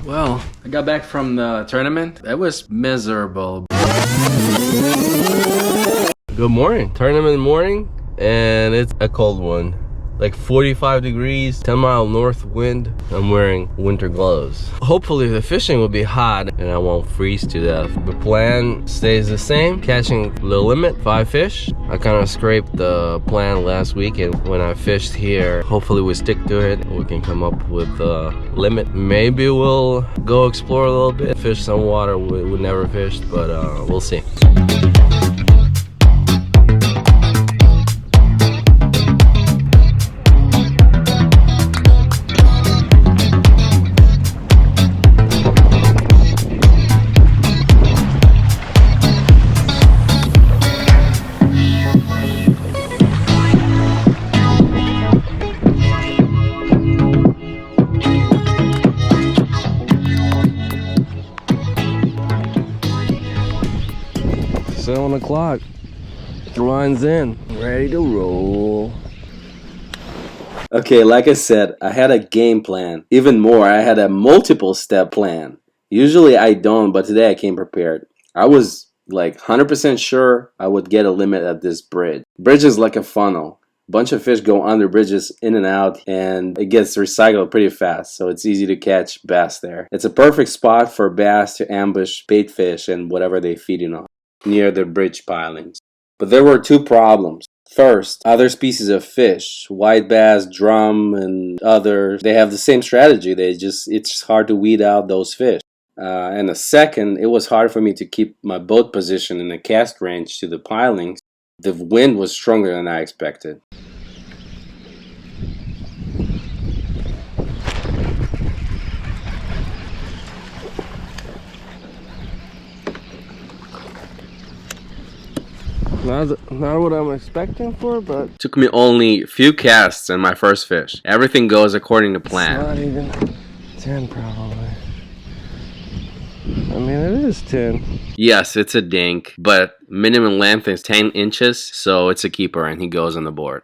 Well, I got back from the tournament. It was miserable. Good morning. Tournament morning, and it's a cold one. Like 45 degrees, 10-mile north wind. I'm wearing winter gloves. Hopefully the fishing will be hot and I won't freeze to death. The plan stays the same, catching the limit, 5 fish. I kind of scraped the plan last week, and when I fished here, hopefully we stick to it. We can come up with a limit. Maybe we'll go explore a little bit, fish some water we never fished, but we'll see. Seven o'clock. The line's in. Ready to roll. Okay, like I said, I had a game plan. Even more, I had a multiple step plan. Usually I don't, but today I came prepared. I was like 100% sure I would get a limit at this bridge. Bridge is like a funnel. Bunch of fish go under bridges, in and out, and it gets recycled pretty fast, so it's easy to catch bass there. It's a perfect spot for bass to ambush bait fish and whatever they're feeding on, near the bridge pilings. But there were two problems. First, other species of fish, white bass, drum, and others, they have the same strategy. It's hard to weed out those fish. And the second, it was hard for me to keep my boat position in the cast range to the pilings. The wind was stronger than I expected. Not what I'm expecting for, but Took me only a few casts and my first fish. Everything goes according to it's plan. not even 10 probably. I mean, it is 10. Yes, it's a dink, but minimum length is 10 inches, so it's a keeper and he goes on the board.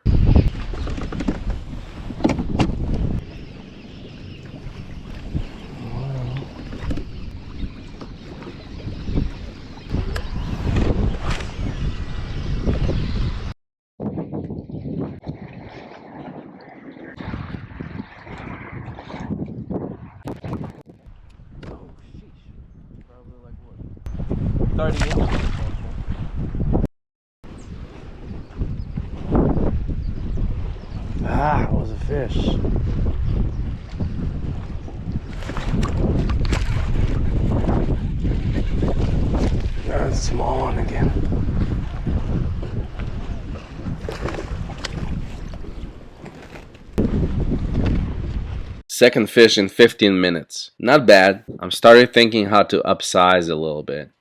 Ah, it was a fish. That's a small one again. Second fish in 15 minutes. Not bad. I'm started thinking how to upsize a little bit.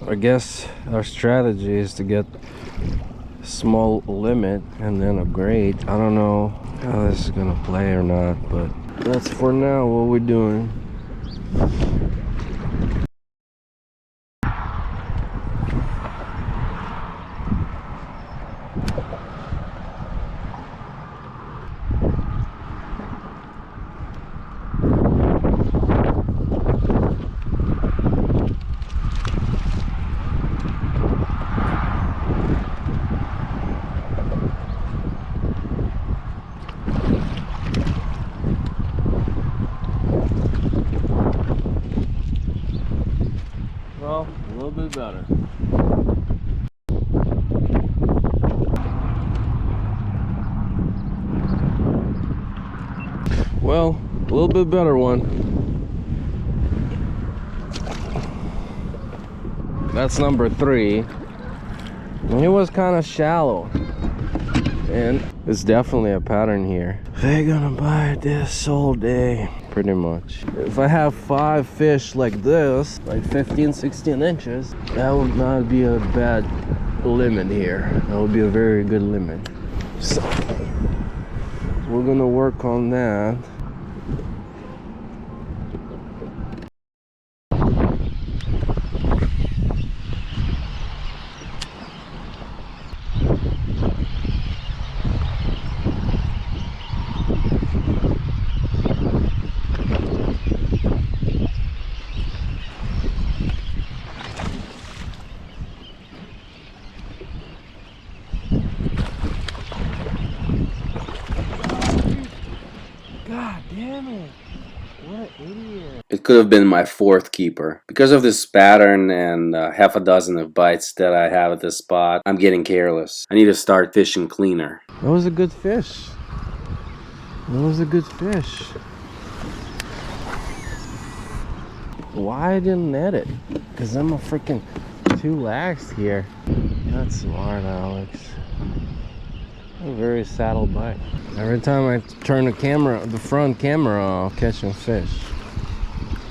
I guess our strategy is to get a small limit and then upgrade. I don't know how this is gonna play or not, but that's for now what we're doing. Well, a little bit better. Well, a little bit better one. That's number 3. And it was kind of shallow. And it's definitely a pattern here. They're gonna bite this all day, pretty much. If I have 5 fish like this, like 15, 16 inches, that would not be a bad limit here. That would be a very good limit. So we're gonna work on that. God damn it. What an idiot. It could have been my 4th keeper. Because of this pattern and half a dozen of bites that I have at this spot, I'm getting careless. I need to start fishing cleaner. That was a good fish. That was a good fish. Why I didn't net it? Because I'm a freaking too lax here. That's smart, Alex. A very saddle bite. Every time I turn the front camera off, catching fish.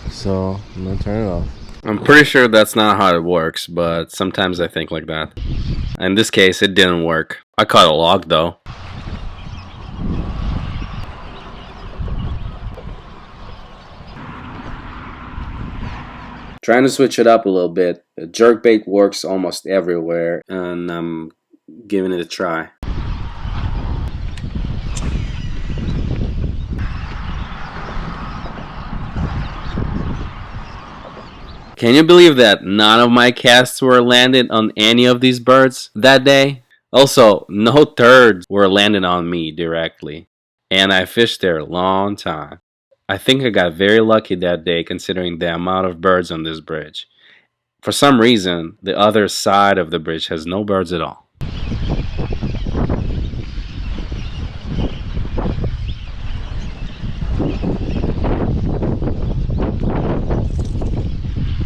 So I'm gonna turn it off. I'm pretty sure that's not how it works, but sometimes I think like that. In this case, it didn't work. I caught a log though. Trying to switch it up a little bit. Jerkbait works almost everywhere, and I'm giving it a try. Can you believe that none of my casts were landed on any of these birds that day? Also, no turds were landed on me directly. And I fished there a long time. I think I got very lucky that day considering the amount of birds on this bridge. For some reason, the other side of the bridge has no birds at all.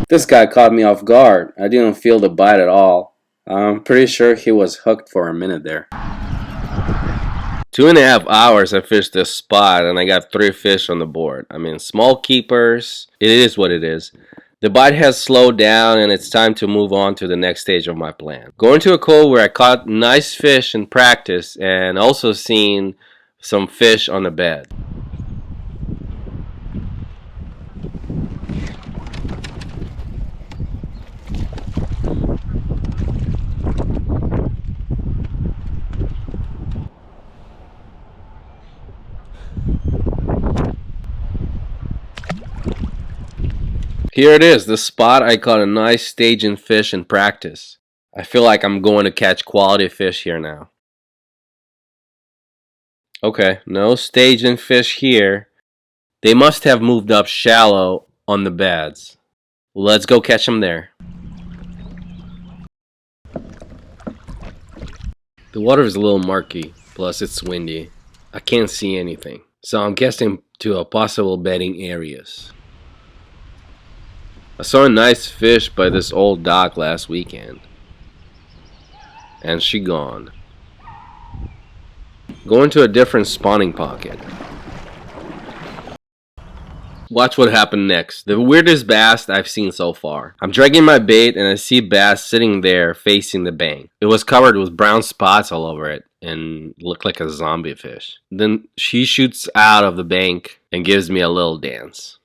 This guy caught me off guard. I didn't feel the bite at all. I'm pretty sure he was hooked for a minute there. 2.5 hours I fished this spot and I got 3 fish on the board. I mean, small keepers, it is what it is. The bite has slowed down and it's time to move on to the next stage of my plan. Going to a cove where I caught nice fish in practice and also seen some fish on the bed. Here it is, the spot I caught a nice staging fish in practice. I feel like I'm going to catch quality fish here now. Okay, no staging fish here. They must have moved up shallow on the beds. Let's go catch them there. The water is a little murky, plus it's windy. I can't see anything, so I'm guessing to a possible bedding areas. I saw a nice fish by this old dock last weekend. And she gone. Going to a different spawning pocket. Watch what happened next. The weirdest bass I've seen so far. I'm dragging my bait and I see bass sitting there facing the bank. It was covered with brown spots all over it and looked like a zombie fish. Then she shoots out of the bank and gives me a little dance.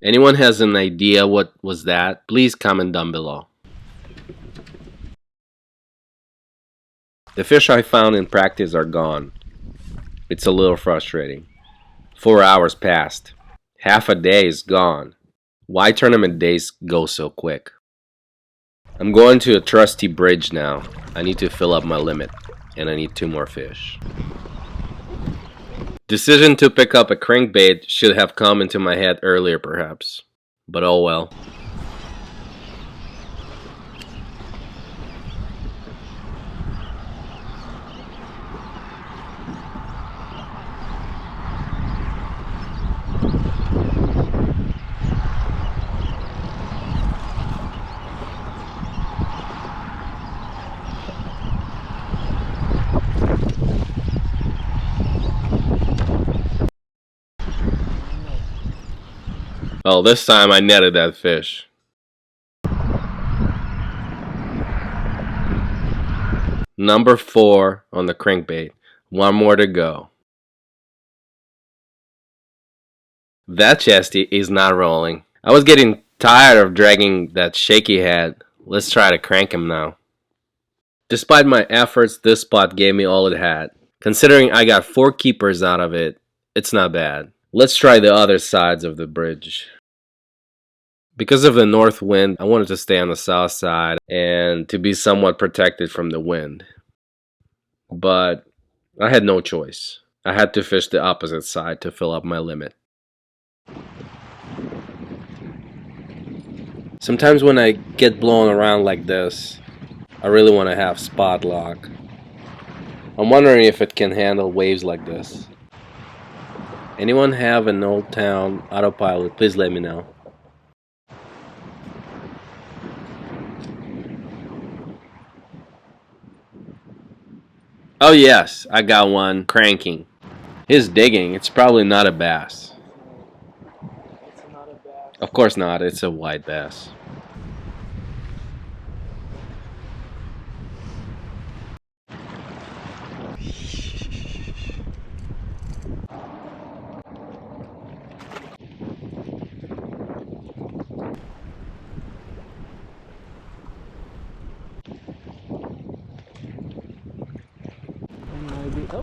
Anyone has an idea what was that? Please comment down below. The fish I found in practice are gone. It's a little frustrating. 4 hours passed. Half a day is gone. Why tournament days go so quick? I'm going to a trusty bridge now. I need to fill up my limit. And I need 2 more fish. Decision to pick up a crankbait should have come into my head earlier perhaps, but oh well. Oh, this time I netted that fish. Number 4 on the crankbait. One more to go. That chesty is not rolling. I was getting tired of dragging that shaky head. Let's try to crank him now. Despite my efforts, this spot gave me all it had. Considering I got 4 keepers out of it, it's not bad. Let's try the other sides of the bridge. Because of the north wind, I wanted to stay on the south side and to be somewhat protected from the wind. But I had no choice. I had to fish the opposite side to fill up my limit. Sometimes when I get blown around like this, I really want to have spot lock. I'm wondering if it can handle waves like this. Anyone have an Old Town autopilot? Please let me know. Oh yes, I got one cranking. He's digging. It's probably not a bass. Of course not, it's a white bass.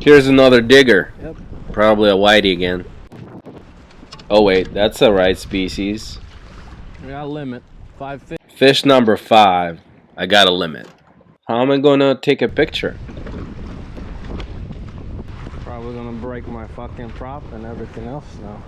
Here's another digger. Yep. Probably a whitey again. Oh wait, that's the right species. We got a limit. 5 fish. Fish number 5. I got a limit. How am I gonna take a picture? Probably gonna break my fucking prop and everything else now.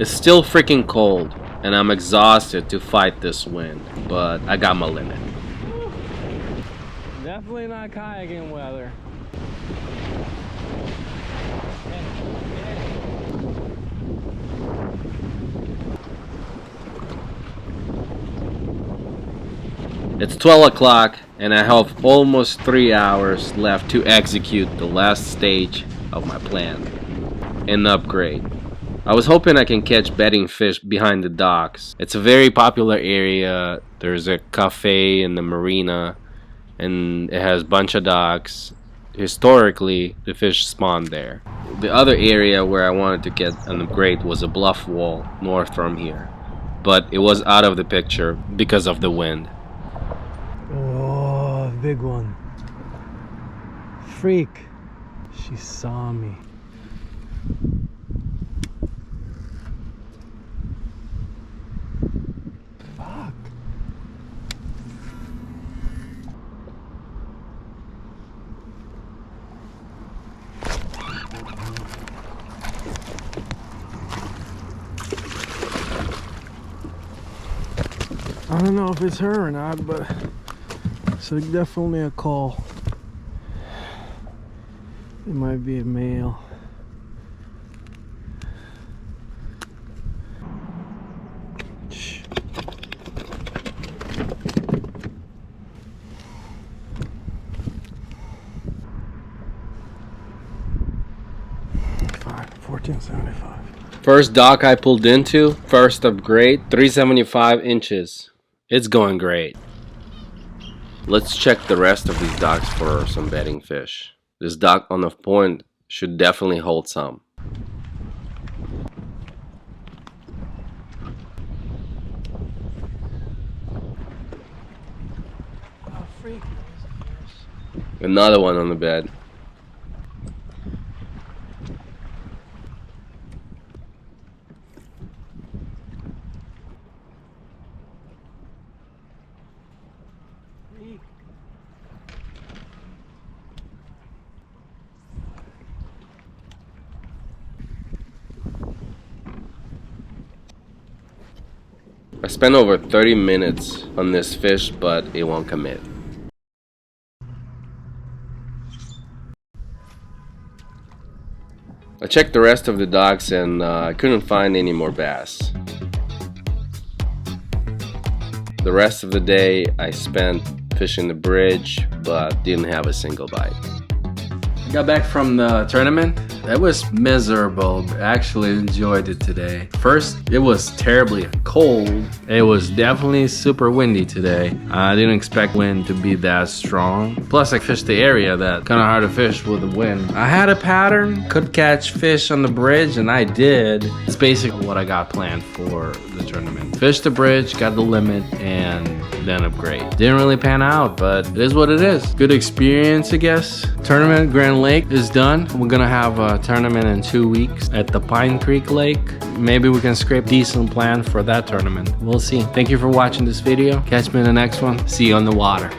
It's still freaking cold, and I'm exhausted to fight this wind, but I got my limit. Definitely not kayaking weather. It's 12 o'clock, and I have almost 3 hours left to execute the last stage of my plan, an upgrade. I was hoping I can catch bedding fish behind the docks. It's a very popular area. There's a cafe in the marina, and it has a bunch of docks. Historically, the fish spawned there. The other area where I wanted to get an upgrade was a bluff wall north from here, but it was out of the picture because of the wind. Oh, big one. Freak. She saw me. Fuck. I don't know if it's her or not, but it's definitely a call. It might be a male. Shh. Fine, 1475. First dock I pulled into, first upgrade, 375 inches. It's going great. Let's check the rest of these docks for some bedding fish. This dock on the point should definitely hold some. Oh, freak. Another one on the bed. I spent over 30 minutes on this fish, but it won't commit. I checked the rest of the docks and I couldn't find any more bass. The rest of the day I spent fishing the bridge, but didn't have a single bite. I got back from the tournament. It was miserable. I actually enjoyed it today. First, it was terribly cold. It was definitely super windy today. I didn't expect wind to be that strong. Plus, I fished the area that kind of hard to fish with the wind. I had a pattern, could catch fish on the bridge, and I did. It's basically what I got planned for the tournament. Fished the bridge, got the limit, and then upgrade. Didn't really pan out, but it is what it is. Good experience, I guess. Tournament Grand Lake is done. We're gonna have a tournament in 2 weeks at the Pine Creek Lake. Maybe we can scrape decent plan for that tournament. We'll see. Thank you for watching this video. Catch me in the next one. See you on the water.